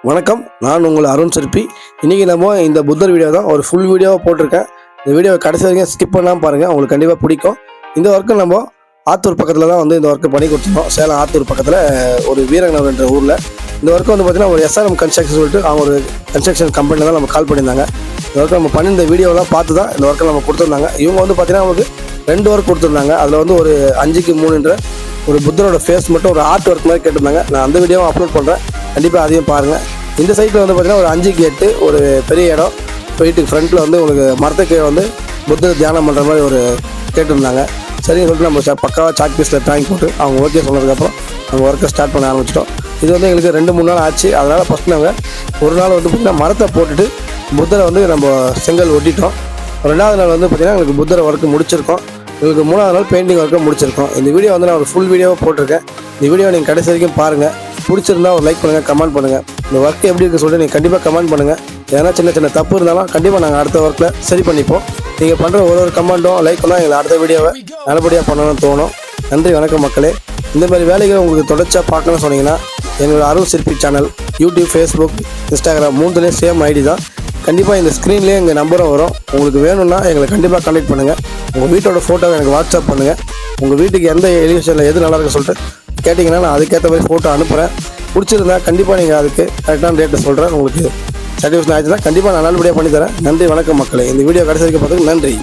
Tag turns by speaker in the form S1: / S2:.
S1: வணக்கம், நான் உங்கள் அருண் சிற்பி. இன்றைக்கி நம்ம இந்த புத்தர் வீடியோ தான் ஒரு ஃபுல் வீடியோவாக போட்டிருக்கேன். இந்த வீடியோவை கடைசி வரைக்கும் ஸ்கிப் பண்ணாமல் பாருங்கள், உங்களுக்கு கண்டிப்பாக பிடிக்கும். இந்த ஒர்க்கு நம்ம ஆத்தூர் பக்கத்தில் தான் இந்த ஒர்க்கு பண்ணி கொடுத்துருந்தோம். சேலம் ஆத்தூர் பக்கத்தில் ஒரு வீரநகர் என்ற ஊரில் இந்த ஒர்க்கு பார்த்திங்கன்னா ஒரு எஸ்ஆர்எம் கன்ஸ்ட்ரக்ஷன் சொல்லிட்டு அவங்க ஒரு கன்ஸ்ட்ரக்ஷன் கம்பெனியில் தான் நம்ம கால் பண்ணியிருந்தாங்க. இந்த ஒர்க்கு நம்ம பண்ணி இந்த வீடியோலாம் பார்த்து தான் இந்த ஒர்க்கை நம்ம கொடுத்துருந்தாங்க. இவங்க பார்த்திங்கன்னா நமக்கு 2 ஒர்க் கொடுத்துருந்தாங்க. அதில் ஒரு 5க்கு 3ன்ற ஒரு புத்தரோட ஃபேஸ் மட்டும் ஒரு ஆர்ட் ஒர்க் மாதிரி கேட்டிருந்தாங்க. நான் அந்த வீடியோவும் அப்லோட் பண்ணுறேன், கண்டிப்பாக அதையும் பாருங்கள். இந்த சைட்டில் பார்த்திங்கன்னா ஒரு 5க்கு 8 ஒரு பெரிய இடம், வீட்டுக்கு ஃப்ரண்ட்டில் உங்களுக்கு மரத்துக்கு புத்தர் தியானம் பண்ணுற மாதிரி ஒரு கேட்டிருந்தாங்க. சரின்னு சொல்லிட்டு நம்ம பக்காவாக சாக் பீஸில் ட்ராயிங் போட்டு அவங்க ஓகே சொன்னதுக்கப்புறம் நம்ம ஒர்க்கை ஸ்டார்ட் பண்ண ஆரம்பிச்சிட்டோம். இது எங்களுக்கு 2-3 நாள் ஆச்சு. அதனால் ஃபஸ்ட் நாங்கள் ஒரு நாள் பார்த்திங்கன்னா மரத்தை போட்டுட்டு புத்தரை நம்ம செங்கல் ஒட்டிட்டோம். 2வது நாள் பார்த்திங்கன்னா எங்களுக்கு புத்தரை ஒர்க்கு முடிச்சிருக்கோம். எங்களுக்கு 3வது நாள் பெயிண்டிங் ஒர்க்கை முடிச்சிருக்கோம். இந்த வீடியோ நான் ஒரு ஃபுல் வீடியோவாக போட்டிருக்கேன். இந்த வீடியோ நீங்கள் கடைசி வரைக்கும் பாருங்கள். பிடிச்சிருந்தா ஒரு லைக் பண்ணுங்கள், கமெண்ட் பண்ணுங்கள். இந்த ஒர்க் எப்படி இருக்குது சொல்லிட்டு நீங்கள் கண்டிப்பாக கமெண்ட் பண்ணுங்கள். ஏன்னா சின்ன சின்ன தப்பு இருந்தாலும் கண்டிப்பாக நாங்கள் அடுத்த ஒர்க்கில் சரி பண்ணிப்போம். நீங்கள் பண்ணுற ஒரு கமெண்ட்டும் லைக்கும் தான் எங்களை அடுத்த வீடியோவை நல்லபடியாக பண்ணணும்னு தோணும். நன்றி, வணக்கம் மக்களே. இந்த மாதிரி வேலைகளை உங்களுக்கு தொடர்ச்சியாக பார்க்கணும்னு சொன்னீங்கன்னா எங்களோட Arun Sirpi channel YouTube, Facebook, Instagram 3லேயும் சேம் ஐடி தான். கண்டிப்பாக இந்த ஸ்க்ரீன்லேயே எங்கள் நம்பரும் வரும். உங்களுக்கு வேணும்னா எங்களை கண்டிப்பாக கான்டெக்ட் பண்ணுங்கள். உங்கள் வீட்டோட ஃபோட்டோவை எனக்கு வாட்ஸ்அப் பண்ணுங்கள். உங்கள் வீட்டுக்கு எந்த எலிவேஷனில் எது நல்லா இருக்குன்னு சொல்லிட்டு கேட்டிங்கன்னா நான் அதுக்கேற்ற மாதிரி ஃபோட்டோ அனுப்புகிறேன். பிடிச்சிருந்தா கண்டிப்பாக நீங்கள் அதுக்கு கரெக்டான ரேட்டை சொல்கிறேன். உங்களுக்கு சாட்டிஸ்ஃபேக்ஷன் ஆச்சுன்னா கண்டிப்பாக நான் நல்லபடியாக பண்ணித்தரேன். நன்றி, வணக்கம் மக்களே. இந்த வீடியோ கடைசி வரைக்கும் பார்த்துக்கு நன்றி.